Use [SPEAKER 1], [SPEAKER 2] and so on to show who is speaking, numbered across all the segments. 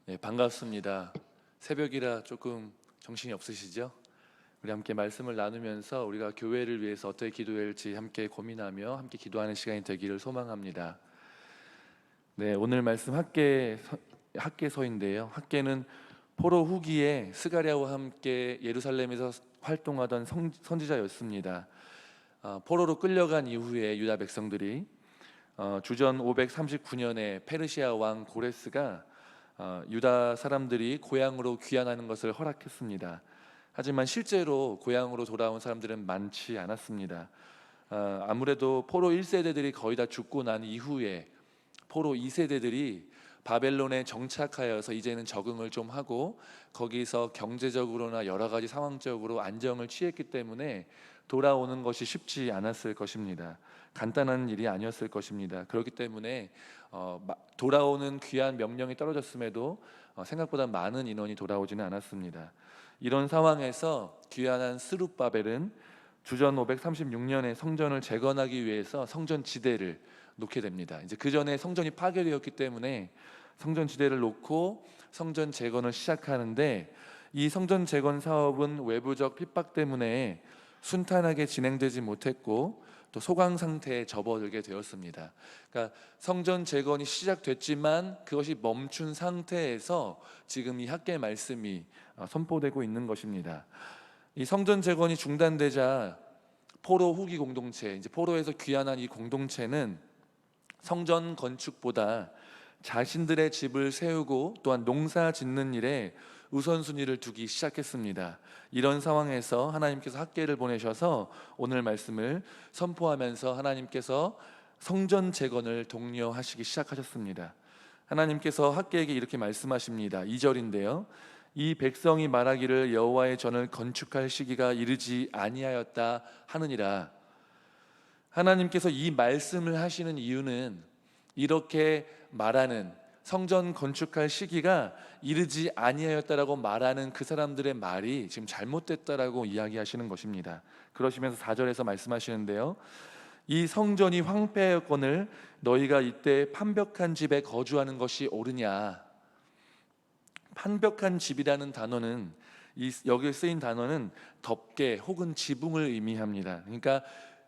[SPEAKER 1] 네, 반갑습니다. 새벽이라 조금 정신이 없으시죠? 우리 함께 말씀을 나누면서 우리가 교회를 위해서 어떻게 기도해야 할지 함께 고민하며 함께 기도하는 시간이 되기를 소망합니다. 네, 오늘 말씀 학개서인데요. 학개는 포로 후기에 스가랴와 함께 예루살렘에서 활동하던 선지자였습니다. 포로로 끌려간 이후에 유다 백성들이 주전 539년에 페르시아 왕 고레스가 유다 사람들이 고향으로 귀환하는 것을 허락했습니다. 하지만 실제로 고향으로 돌아온 사람들은 많지 않았습니다. 아무래도 포로 1세대들이 거의 다 죽고 난 이후에 포로 2세대들이 바벨론에 정착하여서 이제는 적응을 좀 하고 거기서 경제적으로나 여러 가지 상황적으로 안정을 취했기 때문에 돌아오는 것이 쉽지 않았을 것입니다. 간단한 일이 아니었을 것입니다. 그렇기 때문에 돌아오는 귀한 명령이 떨어졌음에도 생각보다 많은 인원이 돌아오지는 않았습니다. 이런 상황에서 귀환한 스룹바벨은 주전 536년에 성전을 재건하기 위해서 성전 지대를 놓게 됩니다. 이제 그 전에 성전이 파괴되었기 때문에 성전 지대를 놓고 성전 재건을 시작하는데, 이 성전 재건 사업은 외부적 핍박 때문에 순탄하게 진행되지 못했고 또 소강 상태에 접어들게 되었습니다. 그러니까 성전 재건이 시작됐지만 그것이 멈춘 상태에서 지금 이 학개 말씀이 선포되고 있는 것입니다. 이 성전 재건이 중단되자 포로 후기 공동체, 이제 포로에서 귀환한 이 공동체는 성전 건축보다 자신들의 집을 세우고 또한 농사 짓는 일에 우선순위를 두기 시작했습니다. 이런 상황에서 하나님께서 학개를 보내셔서 오늘 말씀을 선포하면서 하나님께서 성전 재건을 독려하시기 시작하셨습니다. 하나님께서 학개에게 이렇게 말씀하십니다. 2절인데요. 이 백성이 말하기를 여호와의 전을 건축할 시기가 이르지 아니하였다 하느니라. 하나님께서 이 말씀을 하시는 이유는 이렇게 말하는 성전 건축할 시기가 이르지 아니하였다라고 말하는 그 사람들의 말이 지금 잘못됐다라고 이야기하시는 것입니다. 그러시면서 4절에서 말씀하시는데요. 이 성전이 황폐하였거늘 너희가 이때 판벽한 집에 거주하는 것이 옳으냐. 판벽한 집이라는 단어는 여기에 쓰인 단어는 덮개 혹은 지붕을 의미합니다. 그러니까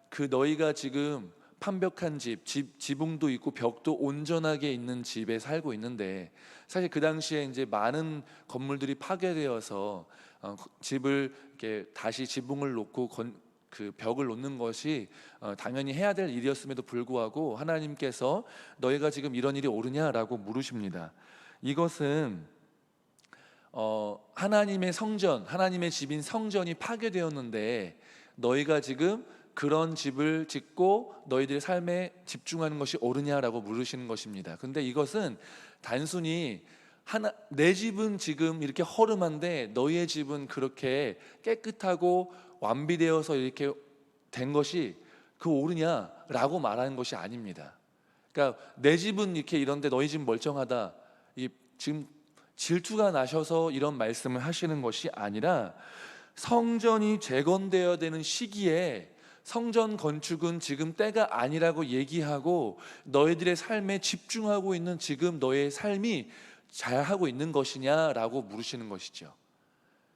[SPEAKER 1] 그 너희가 지금 판벽한 지붕도 있고 벽도 온전하게 있는 집에 살고 있는데, 사실 그 당시에 이제 많은 건물들이 파괴되어서 집을 이렇게 다시 지붕을 놓고 그 벽을 놓는 것이 당연히 해야 될 일이었음에도 불구하고 하나님께서 너희가 지금 이런 일이 옳으냐라고 물으십니다. 이것은 하나님의 성전, 하나님의 집인 성전이 파괴되었는데 너희가 지금 그런 집을 짓고 너희들의 삶에 집중하는 것이 옳으냐라고 물으시는 것입니다. 근데 이것은 단순히 내 집은 지금 이렇게 허름한데 너희의 집은 그렇게 깨끗하고 완비되어서 이렇게 된 것이 그 옳으냐라고 말하는 것이 아닙니다. 그러니까 내 집은 이렇게 이런데 너희 집은 멀쩡하다, 지금 질투가 나셔서 이런 말씀을 하시는 것이 아니라 성전이 재건되어야 되는 시기에 성전 건축은 지금 때가 아니라고 얘기하고 너희들의 삶에 집중하고 있는 지금 너의 삶이 잘하고 있는 것이냐라고 물으시는 것이죠.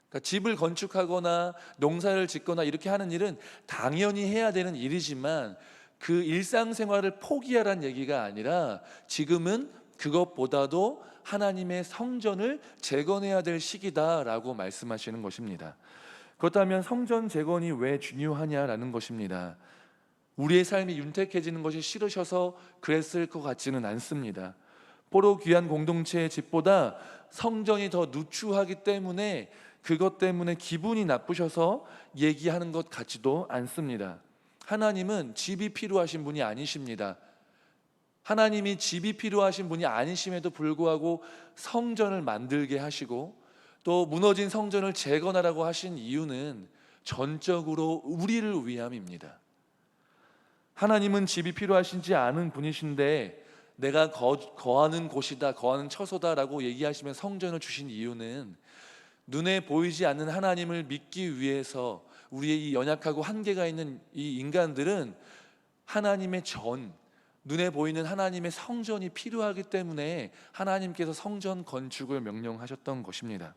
[SPEAKER 1] 그러니까 집을 건축하거나 농사를 짓거나 이렇게 하는 일은 당연히 해야 되는 일이지만 그 일상생활을 포기하라는 얘기가 아니라 지금은 그것보다도 하나님의 성전을 재건해야 될 시기다라고 말씀하시는 것입니다. 그렇다면 성전 재건이 왜 중요하냐라는 것입니다. 우리의 삶이 윤택해지는 것이 싫으셔서 그랬을 것 같지는 않습니다. 포로 귀한 공동체의 집보다 성전이 더 누추하기 때문에 그것 때문에 기분이 나쁘셔서 얘기하는 것 같지도 않습니다. 하나님은 집이 필요하신 분이 아니십니다. 하나님이 집이 필요하신 분이 아니심에도 불구하고 성전을 만들게 하시고 또 무너진 성전을 재건하라고 하신 이유는 전적으로 우리를 위함입니다. 하나님은 집이 필요하신지 않은 분이신데 내가 거하는 곳이다, 거하는 처소다라고 얘기하시면 성전을 주신 이유는 눈에 보이지 않는 하나님을 믿기 위해서 우리의 이 연약하고 한계가 있는 이 인간들은 하나님의 전, 눈에 보이는 하나님의 성전이 필요하기 때문에 하나님께서 성전 건축을 명령하셨던 것입니다.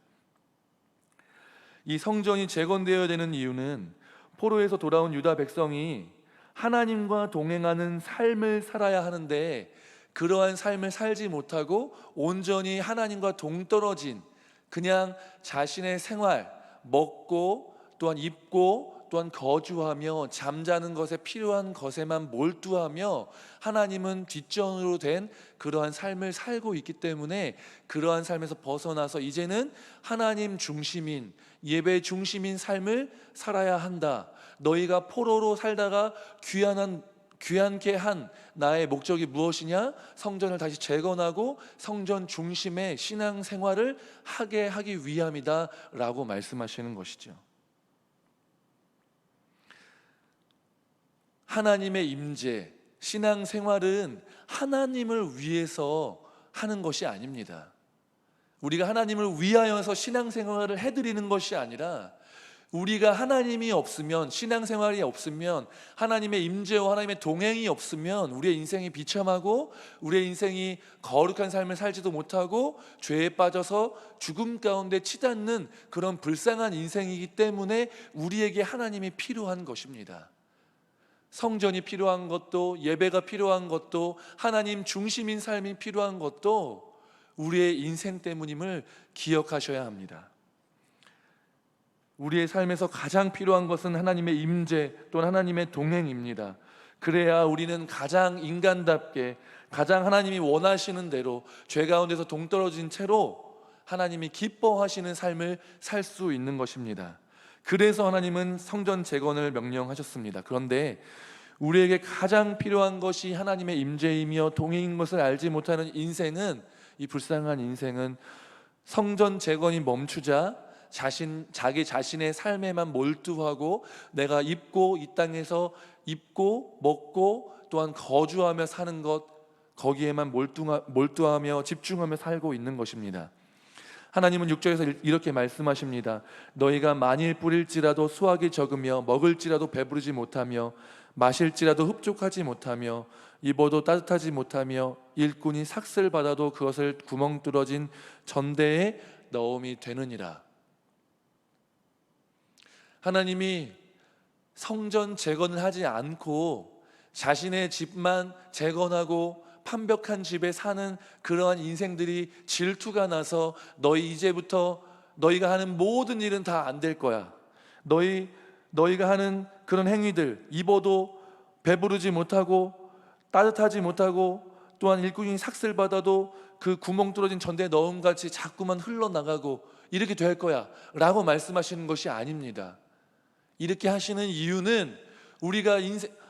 [SPEAKER 1] 이 성전이 재건되어야 되는 이유는 포로에서 돌아온 유다 백성이 하나님과 동행하는 삶을 살아야 하는데, 그러한 삶을 살지 못하고 온전히 하나님과 동떨어진 그냥 자신의 생활, 먹고 또한 입고 또한 거주하며 잠자는 것에 필요한 것에만 몰두하며 하나님은 뒷전으로 된 그러한 삶을 살고 있기 때문에, 그러한 삶에서 벗어나서 이제는 하나님 중심인, 예배 중심인 삶을 살아야 한다. 너희가 포로로 살다가 귀한게 한 나의 목적이 무엇이냐? 성전을 다시 재건하고 성전 중심의 신앙 생활을 하기 위함이다 라고 말씀하시는 것이죠. 하나님의 임재, 신앙 생활은 하나님을 위해서 하는 것이 아닙니다. 우리가 하나님을 위하여서 신앙 생활을 해드리는 것이 아니라, 우리가 하나님이 없으면, 신앙생활이 없으면, 하나님의 임재와 하나님의 동행이 없으면 우리의 인생이 비참하고 우리의 인생이 거룩한 삶을 살지도 못하고 죄에 빠져서 죽음 가운데 치닫는 그런 불쌍한 인생이기 때문에 우리에게 하나님이 필요한 것입니다. 성전이 필요한 것도, 예배가 필요한 것도, 하나님 중심인 삶이 필요한 것도 우리의 인생 때문임을 기억하셔야 합니다. 우리의 삶에서 가장 필요한 것은 하나님의 임재 또는 하나님의 동행입니다. 그래야 우리는 가장 인간답게, 가장 하나님이 원하시는 대로 죄 가운데서 동떨어진 채로 하나님이 기뻐하시는 삶을 살 수 있는 것입니다. 그래서 하나님은 성전 재건을 명령하셨습니다. 그런데 우리에게 가장 필요한 것이 하나님의 임재이며 동행인 것을 알지 못하는 인생은, 이 불쌍한 인생은 성전 재건이 멈추자 자기 자신의 삶에만 몰두하고, 내가 입고 이 땅에서 입고 먹고 또한 거주하며 사는 것, 거기에만 몰두하며 집중하며 살고 있는 것입니다. 하나님은 6절에서 이렇게 말씀하십니다. 너희가 만일 뿌릴지라도 수확이 적으며 먹을지라도 배부르지 못하며 마실지라도 흡족하지 못하며 입어도 따뜻하지 못하며 일꾼이 삭슬 받아도 그것을 구멍 뚫어진 전대에 넣음이 되느니라. 하나님이 성전 재건을 하지 않고 자신의 집만 재건하고 판벽한 집에 사는 그러한 인생들이 질투가 나서 너희 이제부터 너희가 하는 모든 일은 다 안 될 거야. 너희가 하는 그런 행위들, 입어도 배부르지 못하고 따뜻하지 못하고 또한 일꾼이 삭슬 받아도 그 구멍 뚫어진 전대에 넣음같이 자꾸만 흘러나가고 이렇게 될 거야 라고 말씀하시는 것이 아닙니다. 이렇게 하시는 이유는 우리가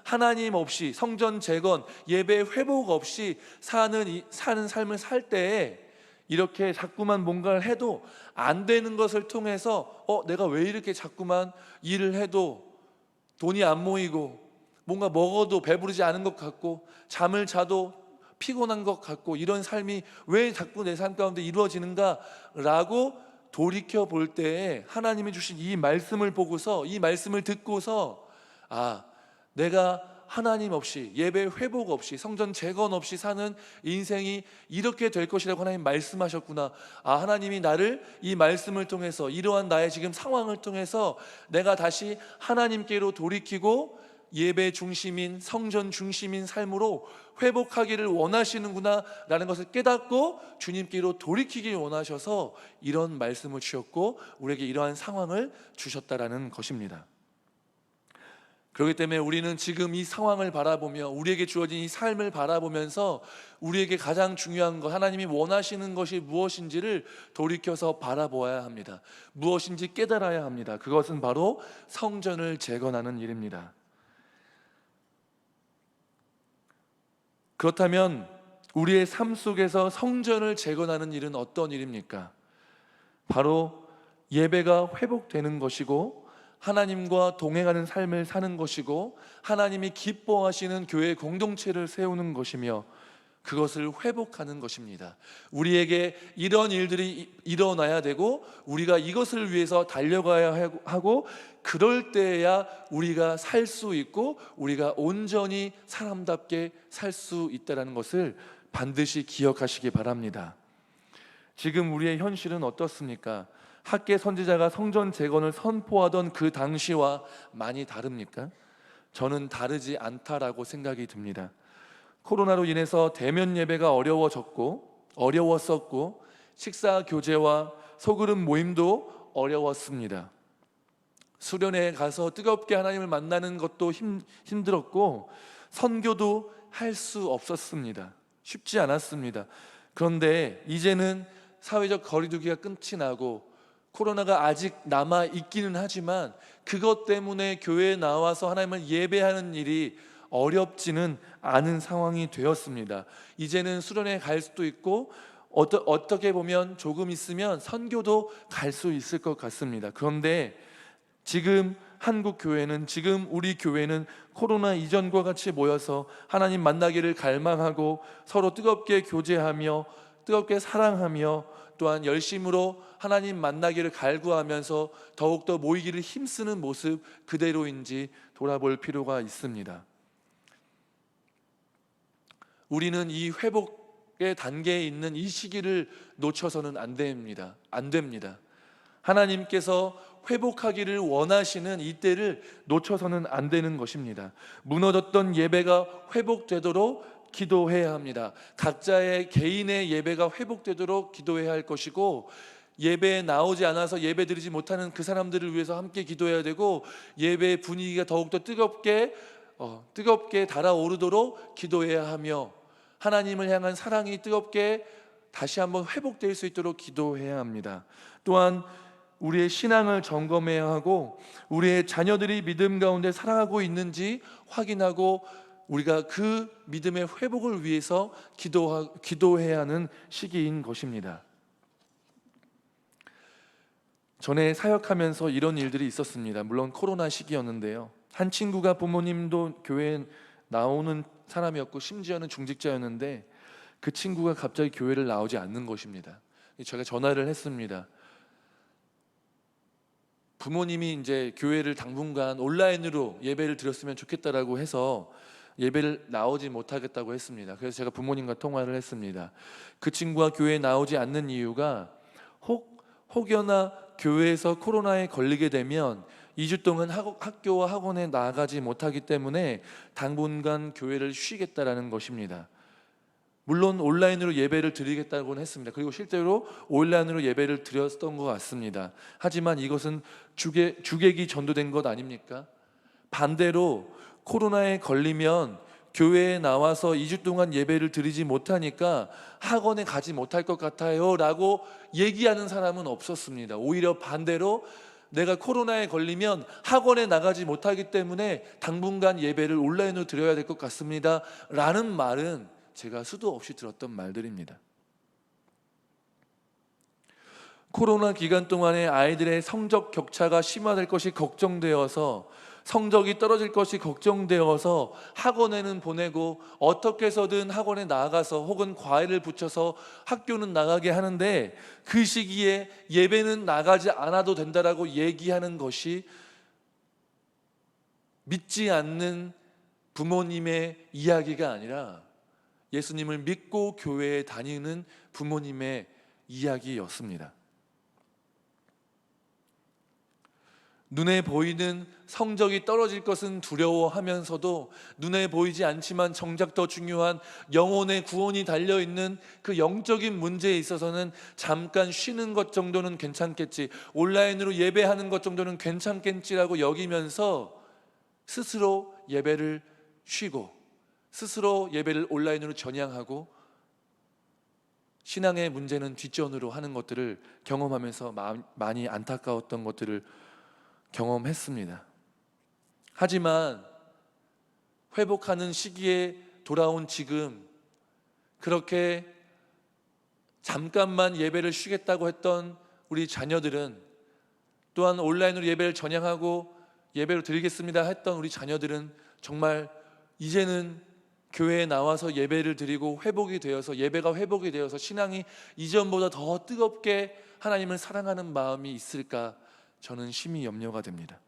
[SPEAKER 1] 하나님 없이, 성전 재건, 예배 회복 없이 사는 삶을 살 때에 이렇게 자꾸만 뭔가를 해도 안 되는 것을 통해서 내가 왜 이렇게 자꾸만 일을 해도 돈이 안 모이고 뭔가 먹어도 배부르지 않은 것 같고 잠을 자도 피곤한 것 같고 이런 삶이 왜 자꾸 내 삶 가운데 이루어지는가 라고 돌이켜 볼 때에 하나님이 주신 이 말씀을 보고서, 이 말씀을 듣고서, 내가 하나님 없이, 예배 회복 없이, 성전 재건 없이 사는 인생이 이렇게 될 것이라고 하나님 말씀하셨구나. 하나님이 나를 이 말씀을 통해서, 이러한 나의 지금 상황을 통해서 내가 다시 하나님께로 돌이키고 예배 중심인, 성전 중심인 삶으로 회복하기를 원하시는구나 라는 것을 깨닫고 주님께로 돌이키길 원하셔서 이런 말씀을 주셨고 우리에게 이러한 상황을 주셨다라는 것입니다. 그렇기 때문에 우리는 지금 이 상황을 바라보며, 우리에게 주어진 이 삶을 바라보면서 우리에게 가장 중요한 것, 하나님이 원하시는 것이 무엇인지를 돌이켜서 바라보아야 합니다. 무엇인지 깨달아야 합니다. 그것은 바로 성전을 재건하는 일입니다. 그렇다면 우리의 삶 속에서 성전을 재건하는 일은 어떤 일입니까? 바로 예배가 회복되는 것이고 하나님과 동행하는 삶을 사는 것이고 하나님이 기뻐하시는 교회 공동체를 세우는 것이며, 그것을 회복하는 것입니다. 우리에게 이런 일들이 일어나야 되고 우리가 이것을 위해서 달려가야 하고 그럴 때야 우리가 살 수 있고 우리가 온전히 사람답게 살 수 있다는 것을 반드시 기억하시기 바랍니다. 지금 우리의 현실은 어떻습니까? 학계 선지자가 성전 재건을 선포하던 그 당시와 많이 다릅니까? 저는 다르지 않다라고 생각이 듭니다. 코로나로 인해서 대면 예배가 어려웠었고 식사 교제와 소그룹 모임도 어려웠습니다. 수련회에 가서 뜨겁게 하나님을 만나는 것도 힘들었고 선교도 할 수 없었습니다. 쉽지 않았습니다. 그런데 이제는 사회적 거리두기가 끝이 나고 코로나가 아직 남아 있기는 하지만 그것 때문에 교회에 나와서 하나님을 예배하는 일이 어렵지는 않은 상황이 되었습니다. 이제는 수련회에 갈 수도 있고 어떻게 보면 조금 있으면 선교도 갈 수 있을 것 같습니다. 그런데 지금 한국 교회는, 지금 우리 교회는 코로나 이전과 같이 모여서 하나님 만나기를 갈망하고 서로 뜨겁게 교제하며 뜨겁게 사랑하며 또한 열심으로 하나님 만나기를 갈구하면서 더욱더 모이기를 힘쓰는 모습 그대로인지 돌아볼 필요가 있습니다. 우리는 이 회복의 단계에 있는 이 시기를 놓쳐서는 안 됩니다. 하나님께서 회복하기를 원하시는 이때를 놓쳐서는 안 되는 것입니다. 무너졌던 예배가 회복되도록 기도해야 합니다. 각자의 개인의 예배가 회복되도록 기도해야 할 것이고 예배에 나오지 않아서 예배드리지 못하는 그 사람들을 위해서 함께 기도해야 되고 예배의 분위기가 더욱더 뜨겁게 달아오르도록 기도해야 하며 하나님을 향한 사랑이 뜨겁게 다시 한번 회복될 수 있도록 기도해야 합니다. 또한 우리의 신앙을 점검해야 하고 우리의 자녀들이 믿음 가운데 살아가고 있는지 확인하고 우리가 그 믿음의 회복을 위해서 기도해야 하는 시기인 것입니다. 전에 사역하면서 이런 일들이 있었습니다. 물론 코로나 시기였는데요. 한 친구가 부모님도 교회에 나오는 사람이었고 심지어는 중직자였는데 그 친구가 갑자기 교회를 나오지 않는 것입니다. 제가 전화를 했습니다. 부모님이 이제 교회를 당분간 온라인으로 예배를 드렸으면 좋겠다라고 해서 예배를 나오지 못하겠다고 했습니다. 그래서 제가 부모님과 통화를 했습니다. 그 친구가 교회에 나오지 않는 이유가 혹여나 교회에서 코로나에 걸리게 되면 2주 동안 학교와 학원에 나가지 못하기 때문에 당분간 교회를 쉬겠다라는 것입니다. 물론 온라인으로 예배를 드리겠다고는 했습니다. 그리고 실제로 온라인으로 예배를 드렸던 것 같습니다. 하지만 이것은 주객이 전도된 것 아닙니까? 반대로 코로나에 걸리면 교회에 나와서 2주 동안 예배를 드리지 못하니까 학원에 가지 못할 것 같아요 라고 얘기하는 사람은 없었습니다. 오히려 반대로 내가 코로나에 걸리면 학원에 나가지 못하기 때문에 당분간 예배를 온라인으로 드려야 될 것 같습니다 라는 말은 제가 수도 없이 들었던 말들입니다. 코로나 기간 동안에 아이들의 성적 격차가 심화될 것이 걱정되어서 성적이 떨어질 것이 걱정되어서 학원에는 보내고 어떻게 해서든 학원에 나가서 혹은 과외를 붙여서 학교는 나가게 하는데 그 시기에 예배는 나가지 않아도 된다라고 얘기하는 것이 믿지 않는 부모님의 이야기가 아니라 예수님을 믿고 교회에 다니는 부모님의 이야기였습니다. 눈에 보이는 성적이 떨어질 것은 두려워하면서도 눈에 보이지 않지만 정작 더 중요한 영혼의 구원이 달려있는 그 영적인 문제에 있어서는 잠깐 쉬는 것 정도는 괜찮겠지, 온라인으로 예배하는 것 정도는 괜찮겠지라고 여기면서 스스로 예배를 쉬고 스스로 예배를 온라인으로 전향하고 신앙의 문제는 뒷전으로 하는 것들을 경험하면서 많이 안타까웠던 것들을 경험했습니다. 하지만 회복하는 시기에 돌아온 지금 그렇게 잠깐만 예배를 쉬겠다고 했던 우리 자녀들은, 또한 온라인으로 예배를 전향하고 예배로 드리겠습니다 했던 우리 자녀들은 정말 이제는 교회에 나와서 예배를 드리고 회복이 되어서, 예배가 회복이 되어서 신앙이 이전보다 더 뜨겁게 하나님을 사랑하는 마음이 있을까, 저는 심히 염려가 됩니다.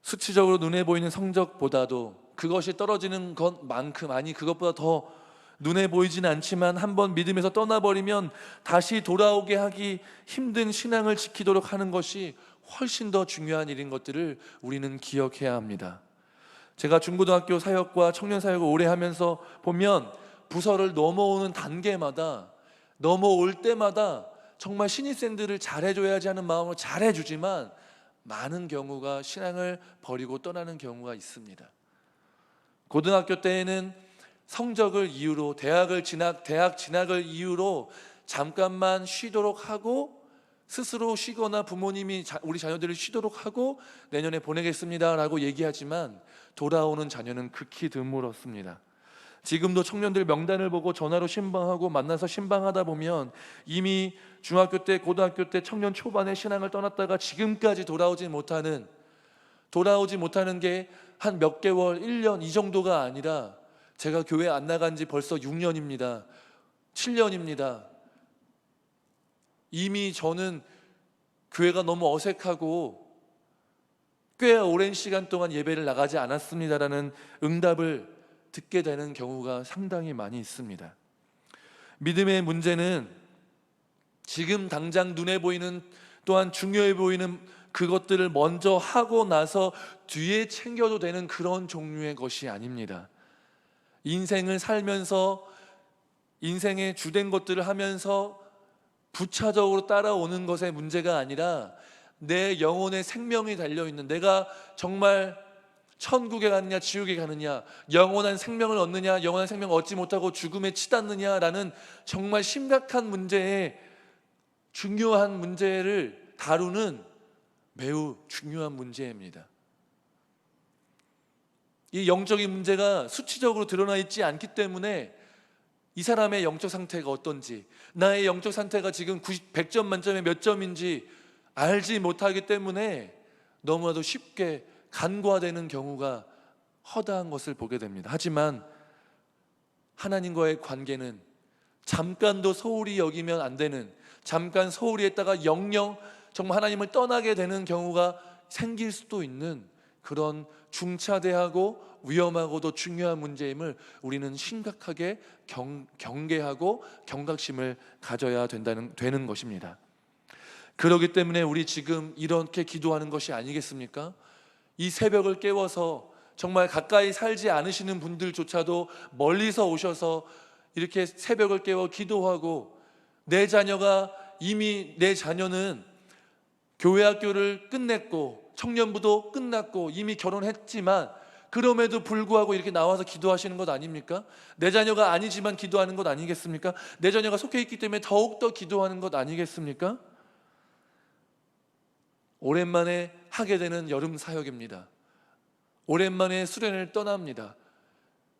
[SPEAKER 1] 수치적으로 눈에 보이는 성적보다도 그것이 떨어지는 것만큼, 아니 그것보다 더 눈에 보이지는 않지만 한번 믿음에서 떠나버리면 다시 돌아오게 하기 힘든 신앙을 지키도록 하는 것이 훨씬 더 중요한 일인 것들을 우리는 기억해야 합니다. 제가 중고등학교 사역과 청년 사역을 오래 하면서 보면 부서를 넘어오는 단계마다, 넘어올 때마다 정말 신입생들을 잘해줘야지 하는 마음으로 잘해주지만 많은 경우가 신앙을 버리고 떠나는 경우가 있습니다. 고등학교 때에는 성적을 이유로, 대학 진학을 이유로 잠깐만 쉬도록 하고, 스스로 쉬거나 부모님이 우리 자녀들을 쉬도록 하고 내년에 보내겠습니다 라고 얘기하지만 돌아오는 자녀는 극히 드물었습니다. 지금도 청년들 명단을 보고 전화로 신방하고 만나서 신방하다 보면 이미 중학교 때, 고등학교 때 청년 초반에 신앙을 떠났다가 지금까지 돌아오지 못하는 게 한 몇 개월, 1년 이 정도가 아니라, 제가 교회 안 나간 지 벌써 6년입니다. 7년입니다. 이미 저는 교회가 너무 어색하고 꽤 오랜 시간 동안 예배를 나가지 않았습니다라는 응답을 듣게 되는 경우가 상당히 많이 있습니다. 믿음의 문제는 지금 당장 눈에 보이는, 또한 중요해 보이는 그것들을 먼저 하고 나서 뒤에 챙겨도 되는 그런 종류의 것이 아닙니다. 인생을 살면서 인생의 주된 것들을 하면서 부차적으로 따라오는 것의 문제가 아니라 내 영혼의 생명이 달려있는, 내가 정말 천국에 가느냐 지옥에 가느냐, 영원한 생명을 얻느냐 영원한 생명을 얻지 못하고 죽음에 치닫느냐라는 정말 심각한 문제에, 중요한 문제를 다루는 매우 중요한 문제입니다. 이 영적인 문제가 수치적으로 드러나 있지 않기 때문에 이 사람의 영적 상태가 어떤지, 나의 영적 상태가 지금 100점 만점에 몇 점인지 알지 못하기 때문에 너무나도 쉽게 간과되는 경우가 허다한 것을 보게 됩니다. 하지만 하나님과의 관계는 잠깐도 소홀히 여기면 안 되는, 잠깐 소홀히 했다가 영영 정말 하나님을 떠나게 되는 경우가 생길 수도 있는 그런 중차대하고 위험하고도 중요한 문제임을 우리는 심각하게 경계하고 경각심을 가져야 되는 것입니다. 그렇기 때문에 우리 지금 이렇게 기도하는 것이 아니겠습니까? 이 새벽을 깨워서 정말 가까이 살지 않으시는 분들조차도 멀리서 오셔서 이렇게 새벽을 깨워 기도하고, 내 자녀는 교회 학교를 끝냈고 청년부도 끝났고 이미 결혼했지만 그럼에도 불구하고 이렇게 나와서 기도하시는 것 아닙니까? 내 자녀가 아니지만 기도하는 것 아니겠습니까? 내 자녀가 속해 있기 때문에 더욱더 기도하는 것 아니겠습니까? 오랜만에 하게 되는 여름 사역입니다. 오랜만에 수련회를 떠납니다.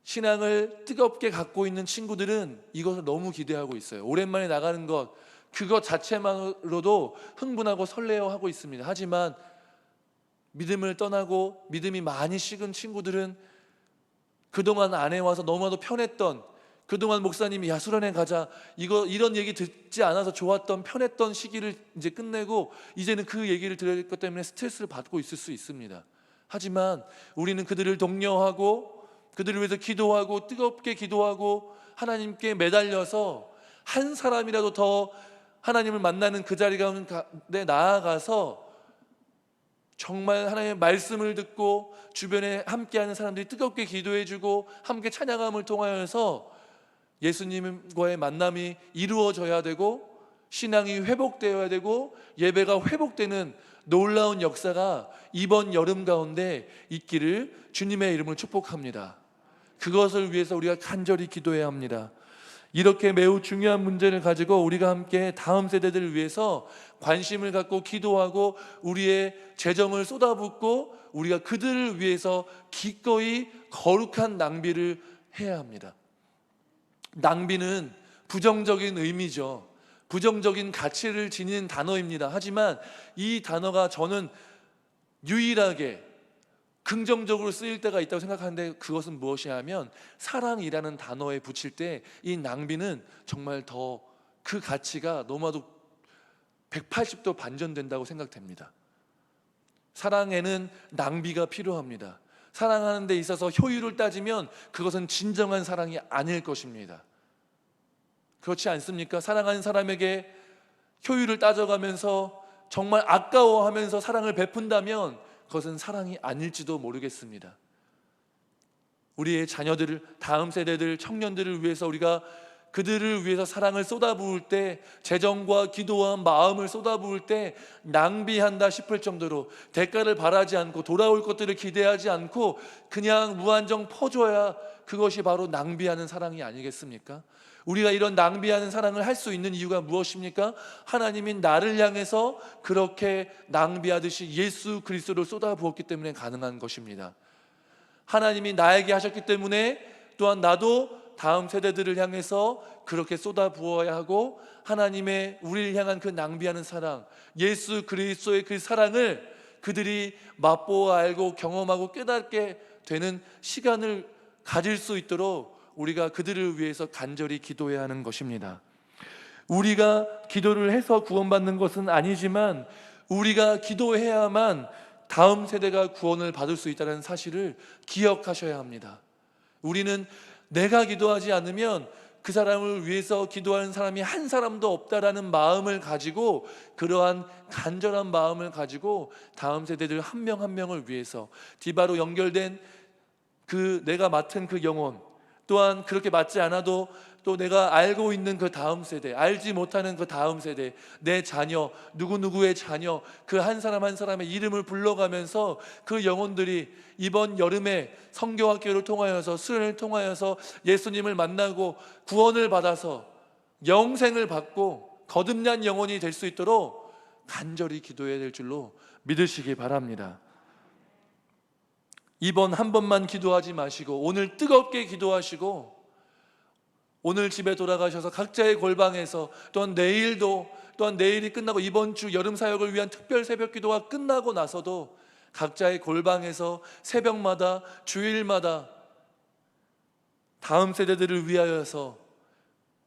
[SPEAKER 1] 신앙을 뜨겁게 갖고 있는 친구들은 이것을 너무 기대하고 있어요. 오랜만에 나가는 것, 그것 자체만으로도 흥분하고 설레어하고 있습니다. 하지만 믿음을 떠나고 믿음이 많이 식은 친구들은 그동안 안 해와서 너무나도 편했던, 그동안 목사님이 야 수련회 가자 이런 얘기 듣지 않아서 좋았던 편했던 시기를 이제 끝내고 이제는 그 얘기를 들을 것 때문에 스트레스를 받고 있을 수 있습니다. 하지만 우리는 그들을 독려하고 그들을 위해서 기도하고 뜨겁게 기도하고 하나님께 매달려서 한 사람이라도 더 하나님을 만나는 그 자리 가운데 나아가서 정말 하나님의 말씀을 듣고 주변에 함께하는 사람들이 뜨겁게 기도해주고 함께 찬양함을 통하여서 예수님과의 만남이 이루어져야 되고 신앙이 회복되어야 되고 예배가 회복되는 놀라운 역사가 이번 여름 가운데 있기를 주님의 이름으로 축복합니다. 그것을 위해서 우리가 간절히 기도해야 합니다. 이렇게 매우 중요한 문제를 가지고 우리가 함께 다음 세대들을 위해서 관심을 갖고 기도하고 우리의 재정을 쏟아붓고 우리가 그들을 위해서 기꺼이 거룩한 낭비를 해야 합니다. 낭비는 부정적인 의미죠. 부정적인 가치를 지닌 단어입니다. 하지만 이 단어가 저는 유일하게 긍정적으로 쓰일 때가 있다고 생각하는데, 그것은 무엇이냐면 사랑이라는 단어에 붙일 때 이 낭비는 정말 더 그 가치가 너무나도 180도 반전된다고 생각됩니다. 사랑에는 낭비가 필요합니다. 사랑하는 데 있어서 효율을 따지면 그것은 진정한 사랑이 아닐 것입니다. 그렇지 않습니까? 사랑하는 사람에게 효율을 따져가면서 정말 아까워하면서 사랑을 베푼다면 그것은 사랑이 아닐지도 모르겠습니다. 우리의 자녀들을, 다음 세대들, 청년들을 위해서 우리가 그들을 위해서 사랑을 쏟아부을 때, 재정과 기도와 마음을 쏟아부을 때 낭비한다 싶을 정도로 대가를 바라지 않고 돌아올 것들을 기대하지 않고 그냥 무한정 퍼줘야 그것이 바로 낭비하는 사랑이 아니겠습니까? 우리가 이런 낭비하는 사랑을 할 수 있는 이유가 무엇입니까? 하나님이 나를 향해서 그렇게 낭비하듯이 예수 그리스도를 쏟아부었기 때문에 가능한 것입니다. 하나님이 나에게 하셨기 때문에 또한 나도 다음 세대들을 향해서 그렇게 쏟아부어야 하고, 하나님의 우리를 향한 그 낭비하는 사랑, 예수 그리스도의 그 사랑을 그들이 맛보아 알고 경험하고 깨닫게 되는 시간을 가질 수 있도록 우리가 그들을 위해서 간절히 기도해야 하는 것입니다. 우리가 기도를 해서 구원받는 것은 아니지만 우리가 기도해야만 다음 세대가 구원을 받을 수 있다는 사실을 기억하셔야 합니다. 우리는 내가 기도하지 않으면 그 사람을 위해서 기도하는 사람이 한 사람도 없다라는 마음을 가지고, 그러한 간절한 마음을 가지고 다음 세대들 한 명 한 명을 위해서 디바로 연결된 그 내가 맡은 그 영혼, 또한 그렇게 맞지 않아도 또 내가 알고 있는 그 다음 세대, 알지 못하는 그 다음 세대, 내 자녀, 누구누구의 자녀, 그 한 사람 한 사람의 이름을 불러가면서 그 영혼들이 이번 여름에 성경학교를 통하여서, 수련을 통하여서 예수님을 만나고 구원을 받아서 영생을 받고 거듭난 영혼이 될 수 있도록 간절히 기도해야 될 줄로 믿으시기 바랍니다. 이번 한 번만 기도하지 마시고 오늘 뜨겁게 기도하시고, 오늘 집에 돌아가셔서 각자의 골방에서, 또한 내일도, 또한 내일이 끝나고 이번 주 여름 사역을 위한 특별 새벽 기도가 끝나고 나서도 각자의 골방에서 새벽마다, 주일마다 다음 세대들을 위하여서,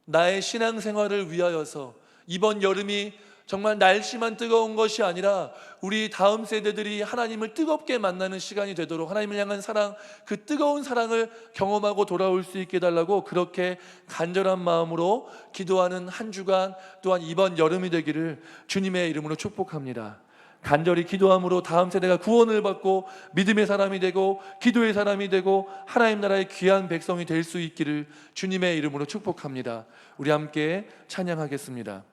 [SPEAKER 1] 나의 신앙생활을 위하여서, 이번 여름이 정말 날씨만 뜨거운 것이 아니라 우리 다음 세대들이 하나님을 뜨겁게 만나는 시간이 되도록 하나님을 향한 사랑, 그 뜨거운 사랑을 경험하고 돌아올 수 있게 해달라고 그렇게 간절한 마음으로 기도하는 한 주간, 또한 이번 여름이 되기를 주님의 이름으로 축복합니다. 간절히 기도함으로 다음 세대가 구원을 받고 믿음의 사람이 되고 기도의 사람이 되고 하나님 나라의 귀한 백성이 될 수 있기를 주님의 이름으로 축복합니다. 우리 함께 찬양하겠습니다.